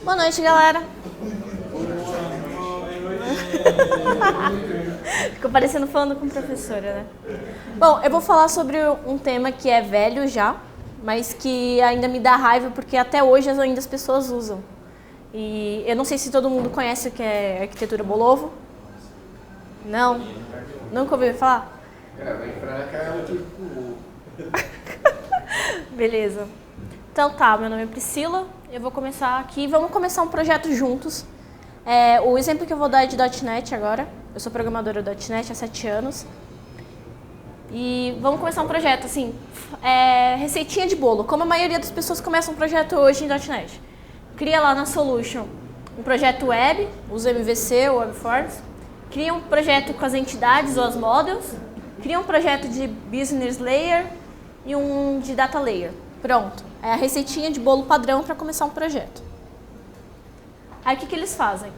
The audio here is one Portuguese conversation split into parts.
Boa noite, galera. Ficou parecendo falando com professora, né? Bom, eu vou falar sobre um tema que é velho já, mas que ainda me dá raiva porque até hoje ainda as pessoas usam. E eu não sei se todo mundo conhece o que é arquitetura Bolovo. Não? Nunca ouviu falar? Vai entrar na cara do Beleza. Então tá, meu nome é Priscila, eu vou começar aqui, vamos começar um projeto juntos. O exemplo que eu vou dar é de .NET agora, eu sou programadora .NET há 7 anos. E vamos começar um projeto, assim, receitinha de bolo, como a maioria das pessoas começam um projeto hoje em .NET. Cria lá na Solution um projeto web, usa MVC ou WebForms, cria um projeto com as entidades ou as models, cria um projeto de Business Layer e um de Data Layer. Pronto, é a receitinha de bolo padrão para começar um projeto. Aí o que eles fazem?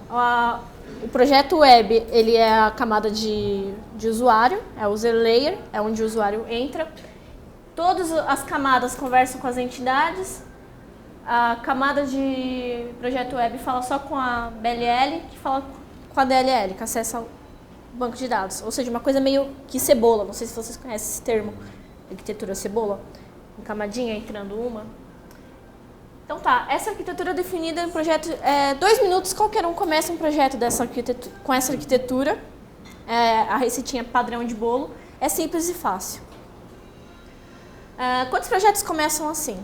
O projeto web, ele é a camada de usuário, é o user layer, é onde o usuário entra. Todas as camadas conversam com as entidades. A camada de projeto web fala só com a BLL, que fala com a DLL, que acessa o banco de dados. Ou seja, uma coisa meio que cebola, não sei se vocês conhecem esse termo, arquitetura cebola, em camadinha entrando uma. Então tá, essa arquitetura é definida em projeto, 2 minutos qualquer um começa um projeto com essa arquitetura, a receitinha padrão de bolo, é simples e fácil. Quantos projetos começam assim?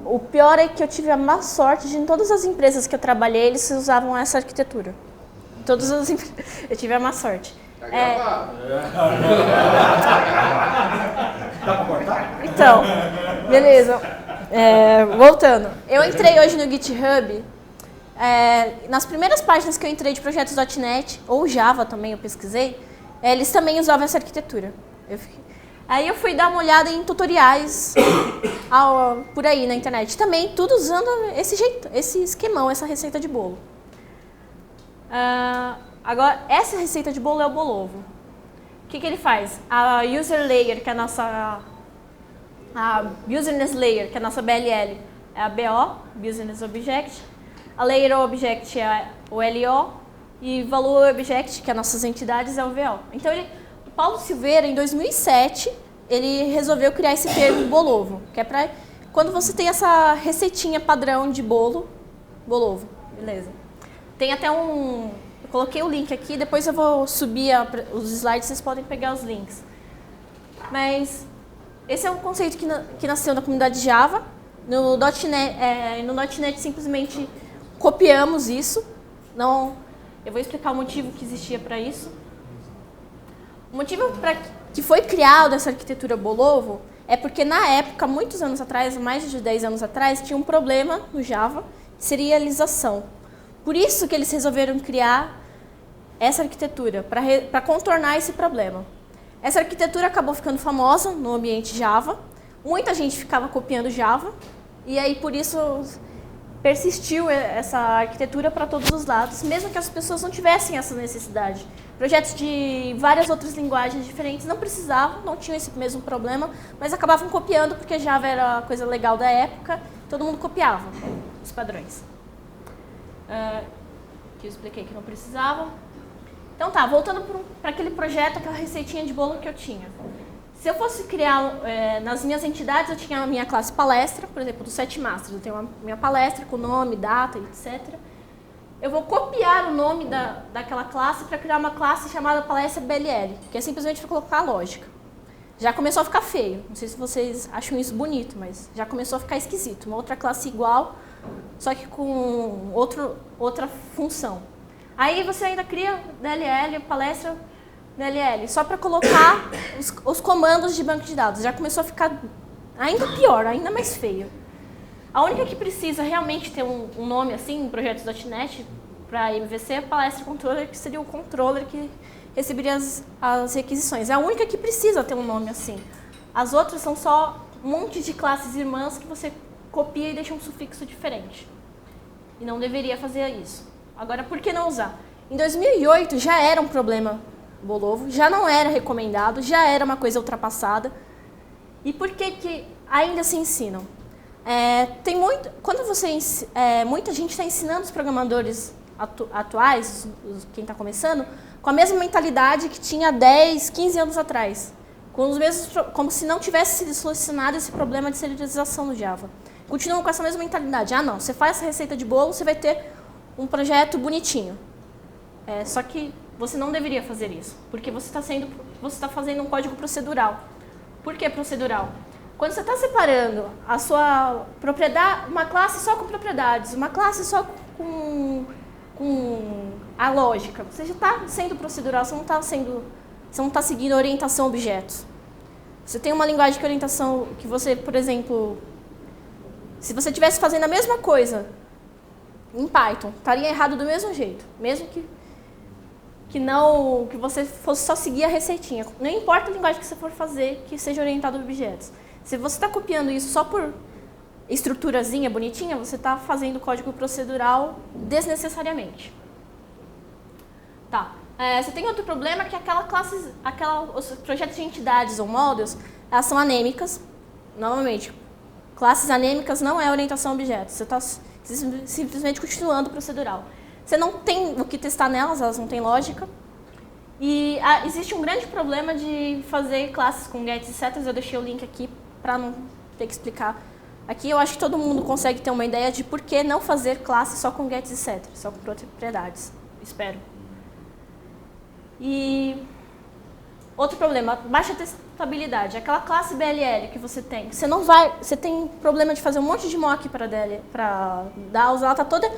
O pior é que eu tive a má sorte de em todas as empresas que eu trabalhei, eles usavam essa arquitetura. Todas as eu tive a má sorte. Tá gravado. Dá pra cortar? Então, beleza. Voltando. Eu entrei hoje no GitHub, nas primeiras páginas que eu entrei de projetos .NET, ou Java também, eu pesquisei, eles também usavam essa arquitetura. Aí eu fui dar uma olhada em tutoriais por aí na internet. Também tudo usando esse esquemão, essa receita de bolo. Agora, essa receita de bolo é o Bolovo. O que ele faz? A user layer, que é a business layer, que é a nossa BLL, é a BO, Business Object. A Layer Object é o LO. E Value Object, que é as nossas entidades, é o VO. Então, o Paulo Silveira, em 2007, ele resolveu criar esse termo Bolovo, que é para quando você tem essa receitinha padrão de Bolovo, beleza. Tem até eu coloquei o link aqui, depois eu vou subir os slides, vocês podem pegar os links. Mas esse é um conceito que nasceu na comunidade Java. No .NET simplesmente copiamos isso. Eu vou explicar o motivo que existia para isso. O motivo que foi criado essa arquitetura Bolovo é porque na época, muitos anos atrás, mais de 10 anos atrás, tinha um problema no Java, serialização. Por isso que eles resolveram criar essa arquitetura, para contornar esse problema. Essa arquitetura acabou ficando famosa no ambiente Java, muita gente ficava copiando Java, e aí por isso persistiu essa arquitetura para todos os lados, mesmo que as pessoas não tivessem essa necessidade. Projetos de várias outras linguagens diferentes não precisavam, não tinham esse mesmo problema, mas acabavam copiando porque Java era a coisa legal da época, todo mundo copiava os padrões. Que eu expliquei que não precisavam. Então tá, voltando para aquele projeto, aquela receitinha de bolo que eu tinha. Se eu fosse criar, nas minhas entidades, eu tinha a minha classe palestra, por exemplo, do 7 Masters, eu tenho a minha palestra com nome, data, etc. Eu vou copiar o nome daquela classe para criar uma classe chamada palestra BLL, que é simplesmente para colocar a lógica. Já começou a ficar feio, não sei se vocês acham isso bonito, mas já começou a ficar esquisito. Uma outra classe igual, só que com outra função. Aí você ainda cria DLL, palestra DLL, só para colocar os comandos de banco de dados. Já começou a ficar ainda pior, ainda mais feio. A única que precisa realmente ter um nome assim, em projetos .NET, para MVC, é a palestra controller, que seria o controller que receberia as requisições. É a única que precisa ter um nome assim. As outras são só um monte de classes irmãs que você copia e deixa um sufixo diferente. E não deveria fazer isso. Agora, por que não usar? Em 2008 já era um problema Bolovo, já não era recomendado, já era uma coisa ultrapassada. E por que ainda se ensinam? Quando muita gente está ensinando os programadores atuais, quem está começando, com a mesma mentalidade que tinha 10, 15 anos atrás. Como se não tivesse sido solucionado esse problema de serialização no Java. Continuam com essa mesma mentalidade. Ah, não, você faz essa receita de bolo, você vai ter um projeto bonitinho. Só que você não deveria fazer isso, porque você está fazendo um código procedural. Por que procedural? Quando você está separando a sua propriedade, uma classe só com propriedades, uma classe só com a lógica, você já está sendo procedural, você não está seguindo a orientação a objetos. Você tem uma linguagem de orientação que você, por exemplo, se você estivesse fazendo a mesma coisa em Python, estaria errado do mesmo jeito, mesmo que você fosse só seguir a receitinha. Não importa a linguagem que você for fazer, que seja orientado a objetos. Se você está copiando isso só por estruturazinha bonitinha, você está fazendo código procedural desnecessariamente. Tá. Você tem outro problema que os projetos de entidades ou models, elas são anêmicas. Novamente, classes anêmicas não é orientação a objetos. Você está simplesmente continuando procedural. Você não tem o que testar nelas, elas não têm lógica. E existe um grande problema de fazer classes com gets e setters. Eu deixei o link aqui para não ter que explicar. Aqui eu acho que todo mundo consegue ter uma ideia de por que não fazer classe só com gets e setters, só com propriedades. Espero. E outro problema, baixa testabilidade. Aquela classe BLL que você tem, você tem problema de fazer um monte de mock para dar, ela está toda...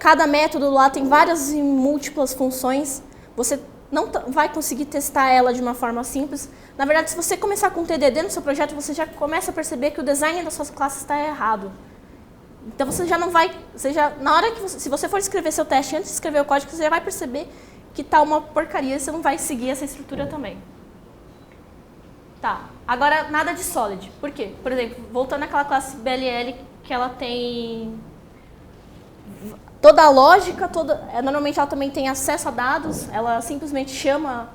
Cada método lá tem várias e múltiplas funções. Você não vai conseguir testar ela de uma forma simples. Na verdade, se você começar com TDD no seu projeto, você já começa a perceber que o design das suas classes está errado. Então você já não vai... na hora que se você for escrever seu teste antes de escrever o código, você já vai perceber que está uma porcaria e você não vai seguir essa estrutura também. Tá. Agora, nada de solid. Por quê? Por exemplo, voltando àquela classe BLL que ela tem... toda a lógica, normalmente ela também tem acesso a dados, ela simplesmente chama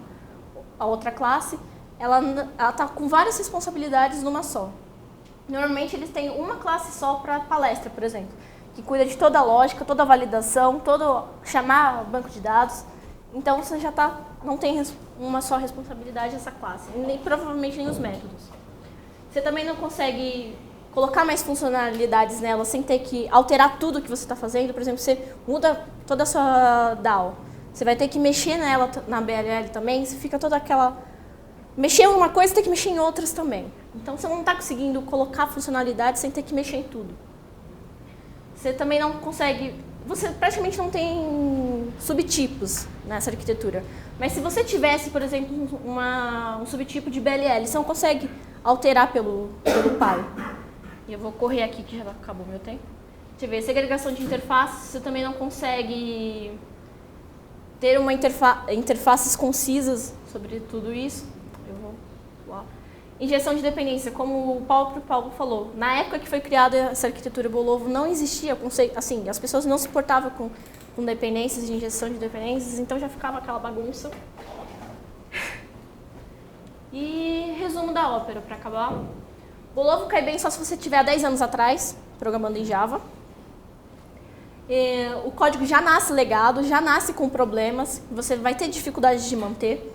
a outra classe, ela está com várias responsabilidades numa só. Normalmente eles têm uma classe só para palestra, por exemplo, que cuida de toda a lógica, toda a validação, chamar o banco de dados. Então você já não tem uma só responsabilidade nessa classe, provavelmente nem os métodos. Você também não consegue colocar mais funcionalidades nela sem ter que alterar tudo que você está fazendo. Por exemplo, você muda toda a sua DAO. Você vai ter que mexer nela na BLL também. Você fica toda aquela... Mexer em uma coisa, tem que mexer em outras também. Então, você não está conseguindo colocar funcionalidades sem ter que mexer em tudo. Você também não consegue... Você praticamente não tem subtipos nessa arquitetura. Mas se você tivesse, por exemplo, um subtipo de BLL, você não consegue alterar pelo pai. E eu vou correr aqui, que já acabou meu tempo. Deixa eu ver, segregação de interfaces, você também não consegue ter interfaces concisas sobre tudo isso. Eu vou lá. Injeção de dependência, como o Paulo falou. Na época que foi criada essa arquitetura Bolovo, não existia conceito, assim, as pessoas não se portavam com dependências, de injeção de dependências, então já ficava aquela bagunça. E resumo da ópera, para acabar. Bolovo cai bem só se você tiver há 10 anos atrás, programando em Java. O código já nasce legado, já nasce com problemas, você vai ter dificuldade de manter.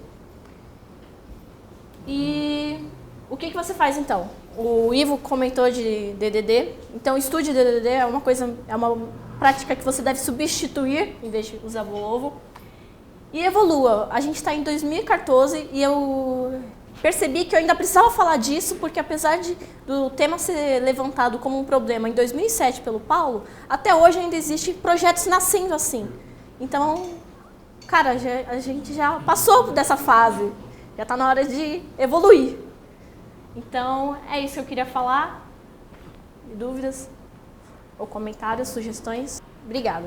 E o que você faz então? O Ivo comentou de DDD, então estude DDD, é uma prática que você deve substituir em vez de usar Bolovo. E evolua. A gente está em 2014 e eu percebi que eu ainda precisava falar disso, porque apesar do tema ser levantado como um problema em 2007 pelo Paulo, até hoje ainda existem projetos nascendo assim. Então, cara, a gente já passou dessa fase, já está na hora de evoluir. Então, é isso que eu queria falar. Dúvidas ou comentários, sugestões? Obrigada.